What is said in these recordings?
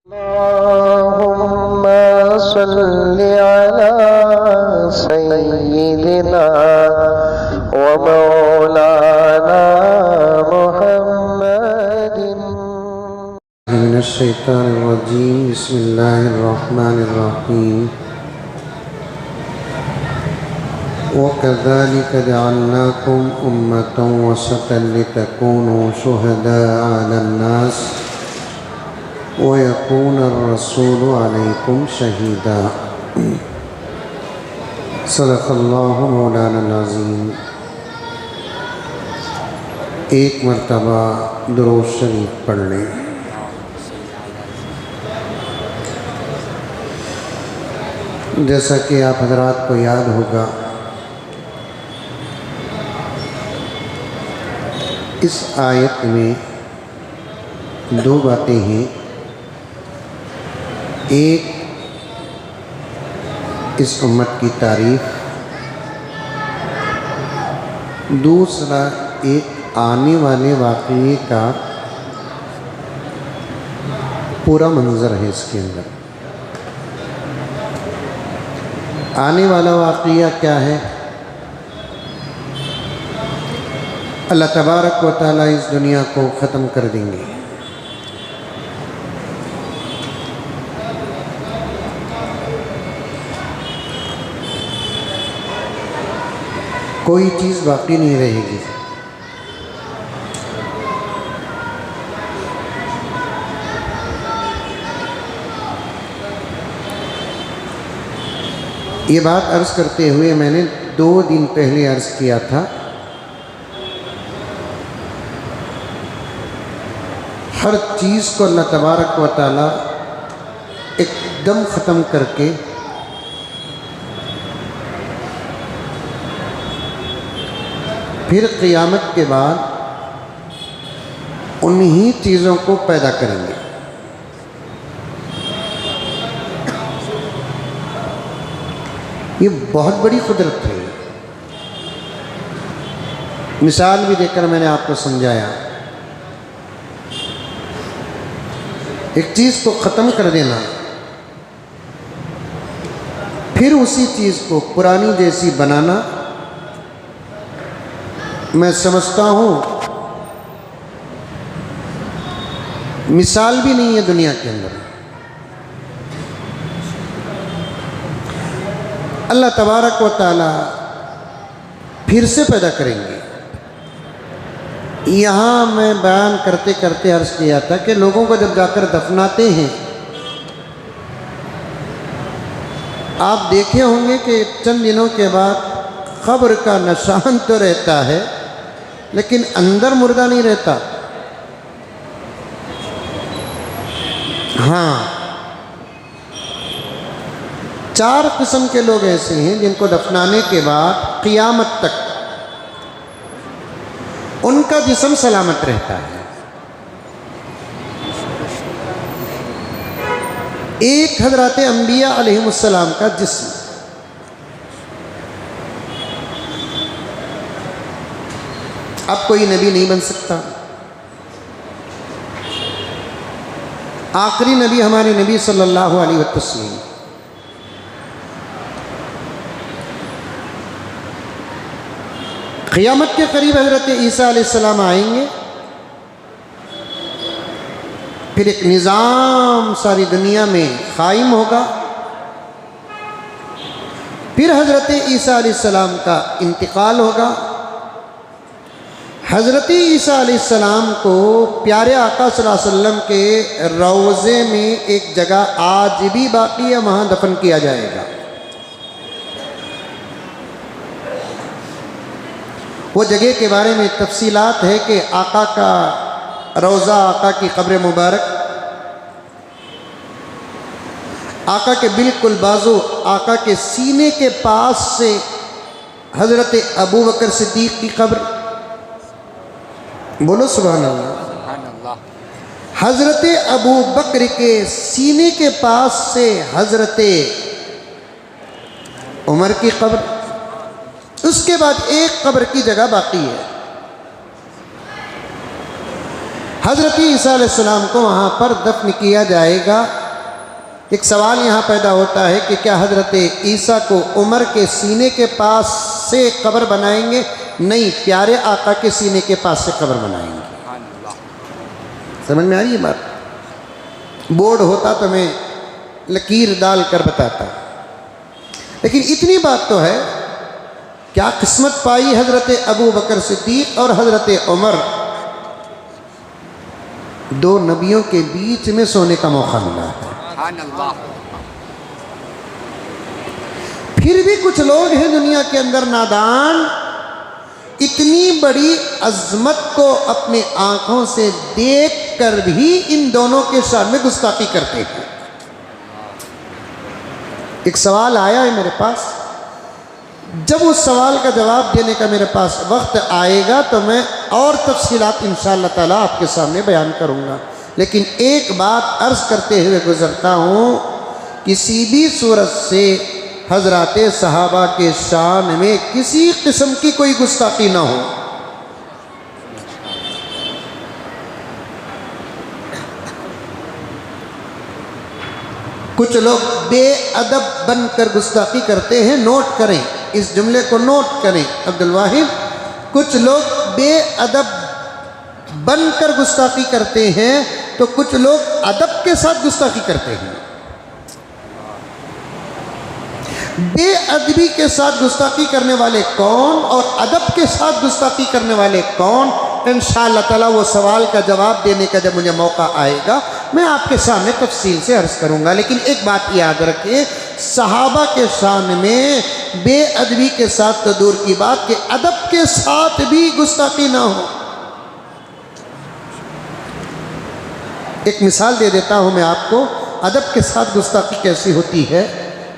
अल्लाहुम्मा सल्लि अला सय्यिदिना व मौलाना मुहम्मदिन। मिनश शैतानिर रजीम। बिस्मिल्लाहिर रहमानिर रहीम। वकज़ालिक जअलनाकुम उम्मतन वसतन लितकूनू शुहदाअ अलन्नास वयकून अर्रसूलु अलैकुम शहीदा। सदक़ल्लाहु मौलाना अज़ीम। एक मरतबा दुरूद शरीफ पढ़ लें। जैसा कि आप हज़रात को याद होगा, इस आयत में दो बातें हैं। एक, इस उम्मत की तारीफ, दूसरा एक आने वाले वाक़ये का पूरा मंज़र है। इसके अंदर आने वाला वाक़या क्या है? अल्लाह तबारक व तआला इस दुनिया को ख़त्म कर देंगे। कोई चीज़ बाकी नहीं रहेगी। ये बात अर्ज़ करते हुए मैंने 2 दिन पहले अर्ज़ किया था, हर चीज़ को अल्लाह तबारक व तआला एकदम ख़त्म करके फिर क़ियामत के बाद उन्हीं चीज़ों को पैदा करेंगे। ये बहुत बड़ी कुदरत है। मिसाल भी देकर मैंने आपको समझाया। एक चीज़ को ख़त्म कर देना, फिर उसी चीज़ को पुरानी जैसी बनाना, मैं समझता हूँ मिसाल भी नहीं है दुनिया के अंदर। अल्लाह तबारक व तआला फिर से पैदा करेंगे। यहाँ मैं बयान करते करते अर्ज़ किया था कि लोगों को जब जाकर दफनाते हैं, आप देखे होंगे कि चंद दिनों के बाद क़ब्र का निशान तो रहता है, लेकिन अंदर मुर्दा नहीं रहता। हाँ, 4 किस्म के लोग ऐसे हैं जिनको दफनाने के बाद क़ियामत तक उनका जिस्म सलामत रहता है। एक हज़रत अंबिया अलैहिमुस्सलाम का जिस्म, अब कोई नबी नहीं बन सकता। आखिरी नबी हमारे नबी सल्लल्लाहु अलैहि वसल्लम। क़ियामत के करीब हज़रत ईसा अलैहिस्सलाम आएंगे, फिर एक निज़ाम सारी दुनिया में कायम होगा। फिर हज़रत ईसा अलैहिस्सलाम का इंतकाल होगा। हज़रत ईसा अलैहिस्सलाम को प्यारे आका सल्लल्लाहु अलैहि वसल्लम के रोज़े में एक जगह आज भी बाकी है, वहाँ दफन किया जाएगा। वो जगह के बारे में तफसीलात है कि आका का रोज़ा, आका की कब्र मुबारक, आका के बिल्कुल बाजू, आका के सीने के पास से हज़रत अबू बकर सिद्दीक़ की कब्र। बोलो सुभान अल्लाह। हज़रत अबू बकर के सीने के पास से हज़रत उमर की कब्र। उसके बाद एक कब्र की जगह बाकी है। हज़रत ईसा अलैहिस्सलाम को वहाँ पर दफन किया जाएगा। एक सवाल यहाँ पैदा होता है कि क्या हज़रत ईसा को उमर के सीने के पास से कब्र बनाएंगे? नहीं, प्यारे आका के सीने के पास से कब्र बनाएंगे। समझ में आ रही है बात? बोर्ड होता तो मैं लकीर डाल कर बताता, लेकिन इतनी बात तो है, क्या किस्मत पाई हज़रत अबू बकर सिद्दीक़ और हज़रत उमर, दो नबियों के बीच में सोने का मौका मिला है। फिर भी कुछ लोग हैं दुनिया के अंदर नादान, इतनी बड़ी अजमत को अपने आंखों से देख कर भी इन दोनों के सामने गुस्ताखी करते हैं। एक सवाल आया है मेरे पास, जब उस सवाल का जवाब देने का मेरे पास वक्त आएगा तो मैं और तफसीलात इंशाअल्लाह ताला आपके सामने बयान करूँगा। लेकिन एक बात अर्ज़ करते हुए गुज़रता हूँ, किसी भी सूरत से हज़रात सहाबा के शान में किसी किस्म की कोई गुस्ताखी ना हो। कुछ लोग बेअदब बनकर गुस्ताखी करते हैं, नोट करें इस जुमले को, नोट करें अब्दुल वाहिद। कुछ लोग बेअदब बनकर गुस्ताखी करते हैं तो कुछ लोग अदब के साथ गुस्ताखी करते हैं। बेअदबी के साथ गुस्ताखी करने वाले कौन और अदब के साथ गुस्ताखी करने वाले कौन, इंशाअल्लाह ताला वो सवाल का जवाब देने का जब मुझे मौका आएगा मैं आपके सामने तफसील से अर्ज़ करूँगा। लेकिन एक बात याद रखिए, सहाबा के शान में बेअदबी के साथ तो दूर की बात कि अदब के साथ भी गुस्ताखी ना हो। एक मिसाल दे देता हूँ मैं आपको, अदब के साथ गुस्ताखी कैसी होती है,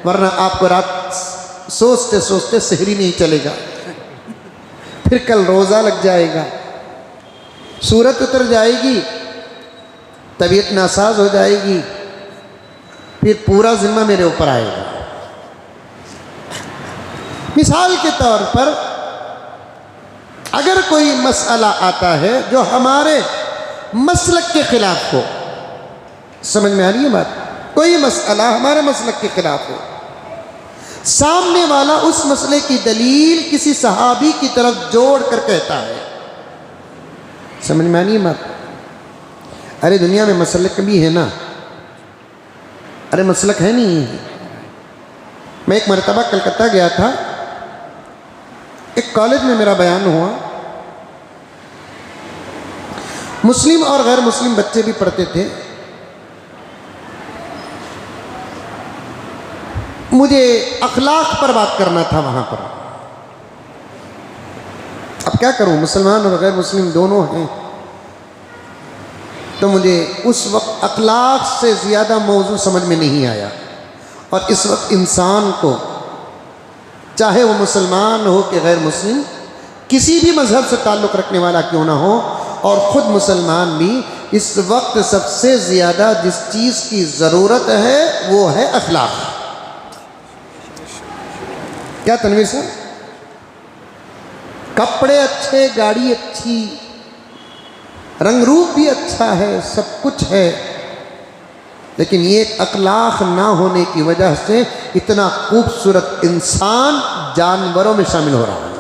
वरना आपको रात सोचते सोचते सहरी नहीं चलेगा, फिर कल रोज़ा लग जाएगा, सूरत उतर जाएगी, तबीयत नासाज हो जाएगी, फिर पूरा जिम्मा मेरे ऊपर आएगा। मिसाल के तौर पर अगर कोई मसला आता है जो हमारे मसलक के खिलाफ हो, समझ में आ रही है बात, कोई मसला हमारे मसलक के खिलाफ हो, सामने वाला उस मसले की दलील किसी सहाबी की तरफ जोड़ कर कहता है, समझ में आ रही है बात? अरे दुनिया में मसलक भी है ना, अरे मसलक है नहीं। मैं एक मरतबा कलकत्ता गया था, एक कॉलेज में मेरा बयान हुआ, मुस्लिम और गैर मुस्लिम बच्चे भी पढ़ते थे। मुझे अखलाक पर बात करना था वहाँ पर। अब क्या करूँ, मुसलमान और गैर मुस्लिम दोनों हैं, तो मुझे उस वक्त अखलाक से ज़्यादा मौजू समझ में नहीं आया। और इस वक्त इंसान को, चाहे वो मुसलमान हो कि गैर मुस्लिम, किसी भी मज़हब से ताल्लुक़ रखने वाला क्यों ना हो, और ख़ुद मुसलमान भी, इस वक्त सबसे ज़्यादा जिस चीज़ की ज़रूरत है वो है अखलाक। क्या तनवीर साहब? कपड़े अच्छे, गाड़ी अच्छी, रंग रूप भी अच्छा है, सब कुछ है, लेकिन ये अखलाक ना होने की वजह से इतना खूबसूरत इंसान जानवरों में शामिल हो रहा है।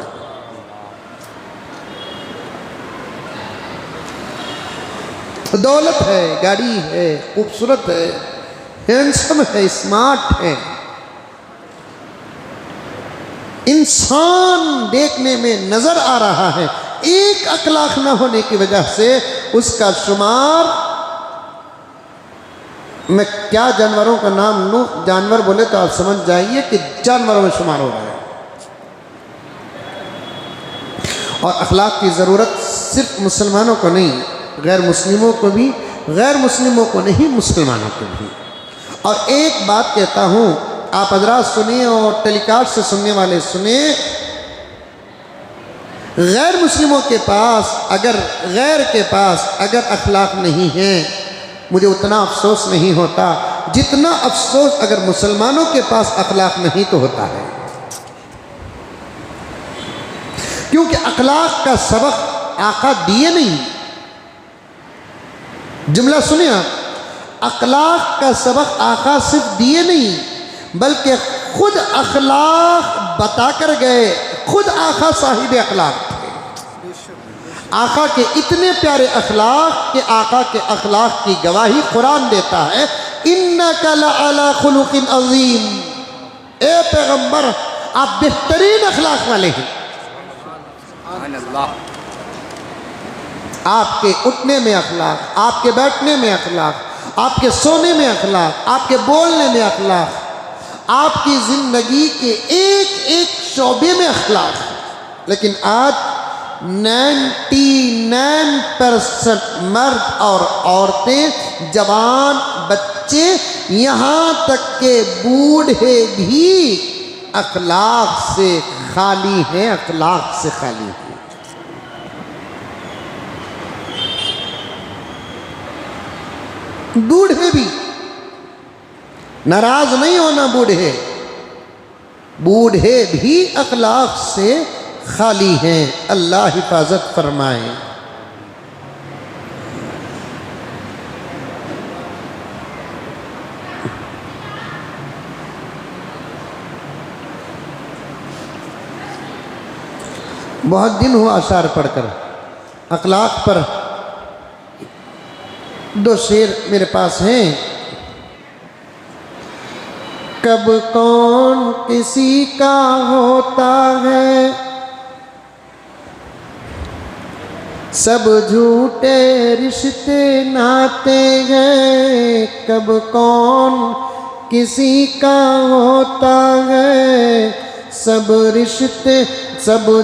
दौलत है, गाड़ी है, खूबसूरत है, हैंडसम है, स्मार्ट है, इंसान देखने में नजर आ रहा है, एक अखलाक न होने की वजह से उसका शुमार, मैं क्या जानवरों का नाम लूँ, जानवर बोले तो आप समझ जाइए कि जानवरों में शुमार हो रहा है। और अखलाक की ज़रूरत सिर्फ मुसलमानों को नहीं, गैर मुस्लिमों को भी, गैर मुस्लिमों को नहीं, मुसलमानों को भी। और एक बात कहता हूँ, आप हज़रात सुनिए और टेलीकास्ट से सुनने वाले सुने, गैर मुस्लिमों के पास अगर, गैर के पास अगर अखलाक नहीं है, मुझे उतना अफसोस नहीं होता जितना अफसोस अगर मुसलमानों के पास अखलाक नहीं तो होता है। क्योंकि अखलाक का सबक आका दिए नहीं, जुमला सुने आप, अखलाक का सबक आका सिर्फ दिए नहीं बल्कि खुद अखलाक बता कर गए। खुद आका साहिब अखलाक थे। आका के इतने प्यारे अखलाक कि आका के अखलाक की गवाही कुरान देता है, इन्नका लअला खुलुकिन अज़ीम। ए पैगंबर, आप बेहतरीन अखलाक वाले हैं। आपके उठने में अखलाक, आपके बैठने में अखलाक, आपके सोने में अखलाक, आपके बोलने में अखलाक, आपकी ज़िंदगी के एक एक शोबे में अखलाक। लेकिन आज 99% मर्द और औरतें, जवान, बच्चे, यहाँ तक के बूढ़े भी अखलाक से खाली हैं, अखलाक से खाली हैं। बूढ़े भी, नाराज नहीं होना, बूढ़े भी अखलाक से खाली हैं। अल्लाह हिफाजत फरमाए। बहुत दिन हुआ अशार पढ़कर, अखलाक पर 2 शेर मेरे पास हैं। कब कौन किसी का होता है, सब झूठे रिश्ते नाते हैं। कब कौन किसी का होता है, सब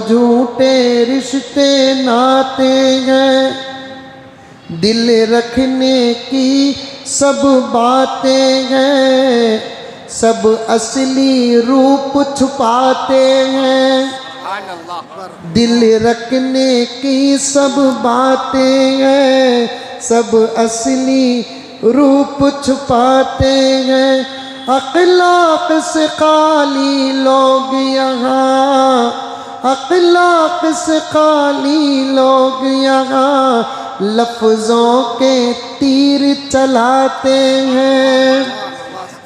झूठे रिश्ते नाते हैं। दिल रखने की सब बातें हैं, सब असली रूप छुपाते हैं। दिल रखने की सब बातें हैं, सब असली रूप छुपाते हैं। अखलाक से खाली लोग यहाँ, अखलाक से खाली लोग यहाँ लफ्ज़ों के तीर चलाते हैं।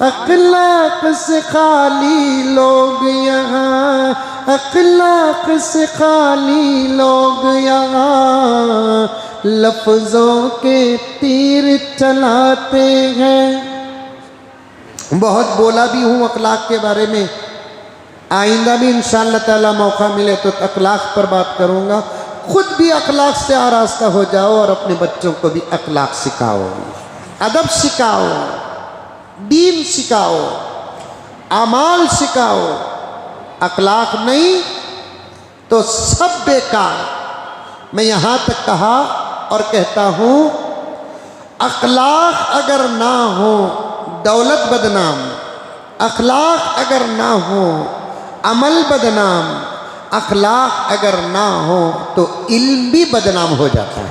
अखलाक से खाली लोग यहाँ, अखलाक से खाली लोग यहाँ लफ्ज़ों के तीर चलाते हैं। बहुत बोला भी हूँ अखलाक के बारे में, आइंदा भी इंशाअल्लाह ताला मौका मिले तो अखलाक पर बात करूँगा। खुद भी अखलाक से आरास्ता हो जाओ और अपने बच्चों को भी अखलाक सिखाओ, अदब सिखाओ, दीन सिखाओ, अमाल सिखाओ। अखलाक नहीं तो सब बेकार। मैं यहाँ तक कहा और कहता हूँ, अखलाक अगर ना हो दौलत बदनाम, अखलाक अगर ना हो अमल बदनाम, अखलाक अगर ना हो तो इल्म भी बदनाम हो जाता है।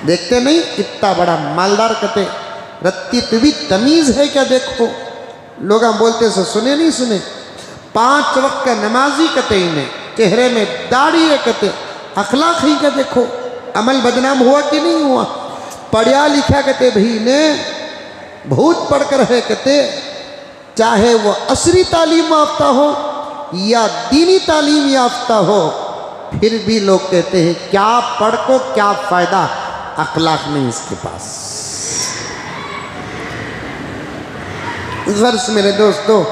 देखते नहीं इतना बड़ा मालदार कहते रत्ती तो भी तमीज़ है क्या? देखो लोग हम बोलते से सुने नहीं सुने। 5 वक्त का नमाजी कहते इन्हें, चेहरे में दाढ़ी है कहते, अखलाक ही का देखो। अमल बदनाम हुआ कि नहीं हुआ? पढ़ा लिखा कहते भाई ने बहुत पढ़कर है कहते, चाहे वो असरी तालीम याफ्ता हो या दीनी तालीम याफ्ता हो, फिर भी लोग कहते हैं क्या पढ़ को क्या फ़ायदा, अखलाक नहीं इसके पास। गर्ज मेरे दोस्तों,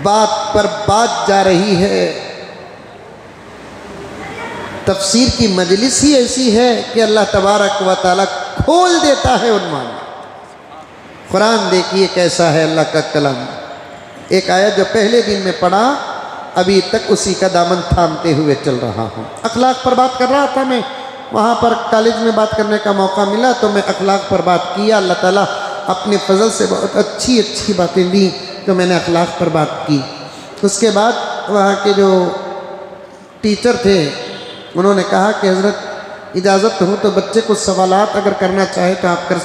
बात पर बात जा रही है। तफसीर की मजलिस ही ऐसी है कि अल्लाह तबारक व तआला खोल देता है उन्मान। कुरान देखिए कैसा है अल्लाह का कलाम। एक आयत जो पहले दिन में पढ़ा, अभी तक उसी का दामन थामते हुए चल रहा हूँ। अखलाक पर बात कर रहा था मैं, वहाँ पर कॉलेज में बात करने का मौका मिला तो मैं अखलाक पर बात किया। अल्लाह ताला अपने फजल से बहुत अच्छी अच्छी बातें दी तो मैंने अखलाक पर बात की। उसके बाद वहाँ के जो टीचर थे उन्होंने कहा कि हज़रत इजाज़त हो तो बच्चे कुछ सवालात अगर करना चाहे तो आप कर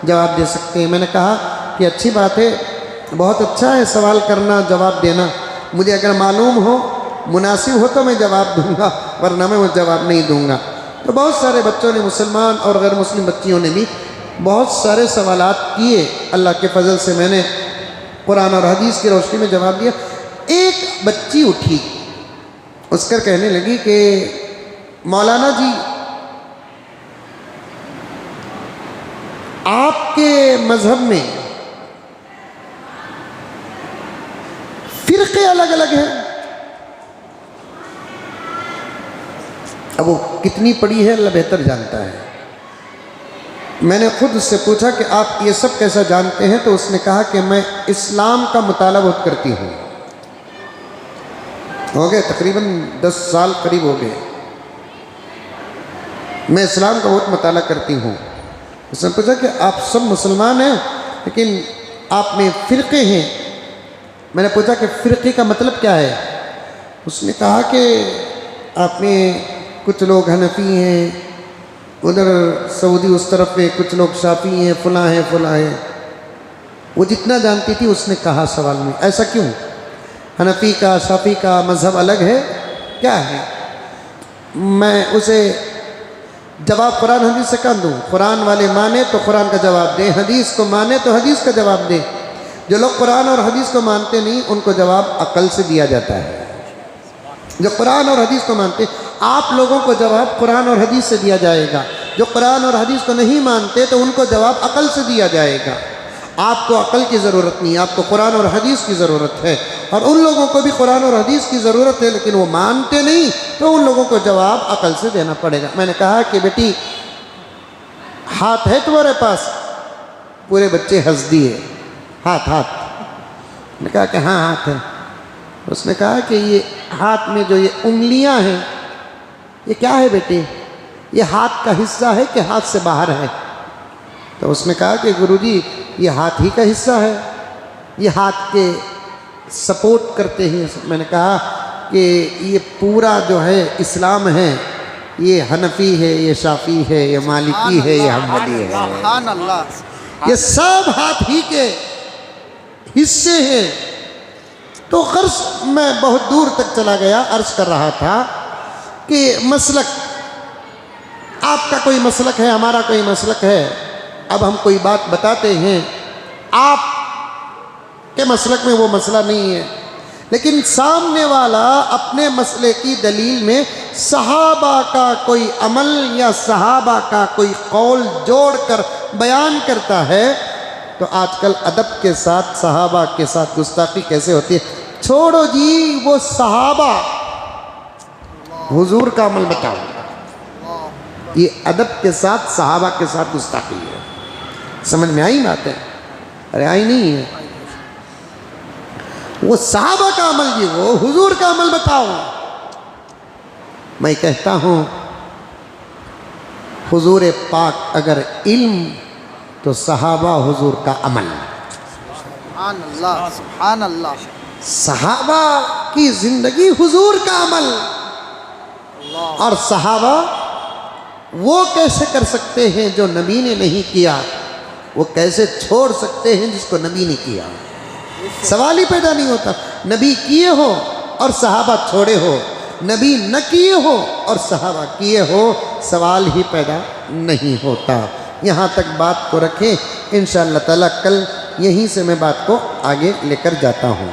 जवाब दे सकते हैं। मैंने कहा कि अच्छी बात है, बहुत अच्छा है सवाल करना जवाब देना। मुझे अगर मालूम हो मुनासिब हो तो मैं जवाब दूंगा, वरना मैं वो जवाब नहीं दूंगा। तो बहुत सारे बच्चों ने, मुसलमान और गैर मुस्लिम बच्चियों ने भी बहुत सारे सवालात किए। अल्लाह के फजल से मैंने कुरान और हदीस की रोशनी में जवाब दिया। एक बच्ची उठी, उसकर कहने लगी कि मौलाना जी, आपके मजहब में फिरके अलग अलग हैं। अब वो कितनी पढ़ी है अल्लाह बेहतर जानता है। मैंने खुद उससे पूछा कि आप ये सब कैसा जानते हैं, तो उसने कहा कि मैं इस्लाम का मुताला बहुत करती हूँ। हो गए तकरीबन 10 साल करीब हो गए, मैं इस्लाम का बहुत मुताला करती हूँ। उसने पूछा कि आप सब मुसलमान हैं लेकिन आप में फ़िरक़े हैं। मैंने पूछा कि फ़िरक़े का मतलब क्या है। उसने कहा कि आप में कुछ लोग हनफी हैं, उधर सऊदी उस तरफ में कुछ लोग शाफी हैं, फुला हैं। वो जितना जानती थी उसने कहा सवाल में, ऐसा क्यों? हनफी का शाफी का मज़हब अलग है, क्या है? मैं उसे जवाब कुरान हदीस से कह दूँ। कुरान वाले माने तो कुरान का जवाब दें, हदीस को माने तो हदीस का जवाब दें। जो लोग कुरान और हदीस को मानते नहीं, उनको जवाब अकल से दिया जाता है। जो कुरान और हदीस को मानते, आप लोगों को जवाब कुरान और हदीस से दिया जाएगा। जो कुरान और हदीस को नहीं मानते तो उनको जवाब अकल से दिया जाएगा। आपको अकल की ज़रूरत नहीं, आपको कुरान और हदीस की ज़रूरत है। और उन लोगों को भी कुरान और हदीस की ज़रूरत है, लेकिन वो मानते नहीं, तो उन लोगों को जवाब अकल से देना पड़ेगा। मैंने कहा कि बेटी, हाथ है तुम्हारे पास? पूरे बच्चे हंस दिए, हाथ। मैंने कहा कि हाँ हाथ है। उसने कहा कि ये हाथ में जो ये उंगलियां हैं, ये क्या है बेटे? ये हाथ का हिस्सा है कि हाथ से बाहर है? तो उसने कहा कि गुरुजी, ये हाथ ही का हिस्सा है, ये हाथ के सपोर्ट करते हैं। मैंने कहा कि ये पूरा जो है इस्लाम है, ये हनफी है, ये शाफी है, ये मालिकी है, ये हम्बली है, ये सब हाथ ही के हिस्से हैं। तो कर्ज मैं बहुत दूर तक चला गया, अर्ज कर रहा था कि मसलक, आपका कोई मसलक है, हमारा कोई मसलक है। अब हम कोई बात बताते हैं, आप के मसलक में वो मसला नहीं है, लेकिन सामने वाला अपने मसले की दलील में सहाबा का कोई अमल या सहाबा का कोई कौल जोड़कर बयान करता है। तो आजकल अदब के साथ सहाबा के साथ गुस्ताखी कैसे होती है। छोड़ो जी, वो सहाबा, हुजूर का अमल बताओ। ये अदब के साथ सहाबा के साथ गुस्ताखी है। समझ में आई बात है? अरे आई नहीं है। वो सहाबा का अमल जी, वो हुजूर का अमल बताओ। मैं कहता हूँ, हुजूर पाक अगर इल्म, तो सहाबा हुजूर का अमल। सुभान अल्लाह, सुभान अल्लाह। सहाबा की जिंदगी, हुजूर का अमल। और सहाबा वो कैसे कर सकते हैं जो नबी ने नहीं किया? वो कैसे छोड़ सकते हैं जिसको नबी ने किया? सवाल ही पैदा नहीं होता। नबी किए हो और सहाबा छोड़े हो, नबी न किए हो और सहाबा किए हो, सवाल ही पैदा नहीं होता। यहाँ तक बात को रखें, इंशाअल्लाह ताला कल यहीं से मैं बात को आगे लेकर जाता हूँ।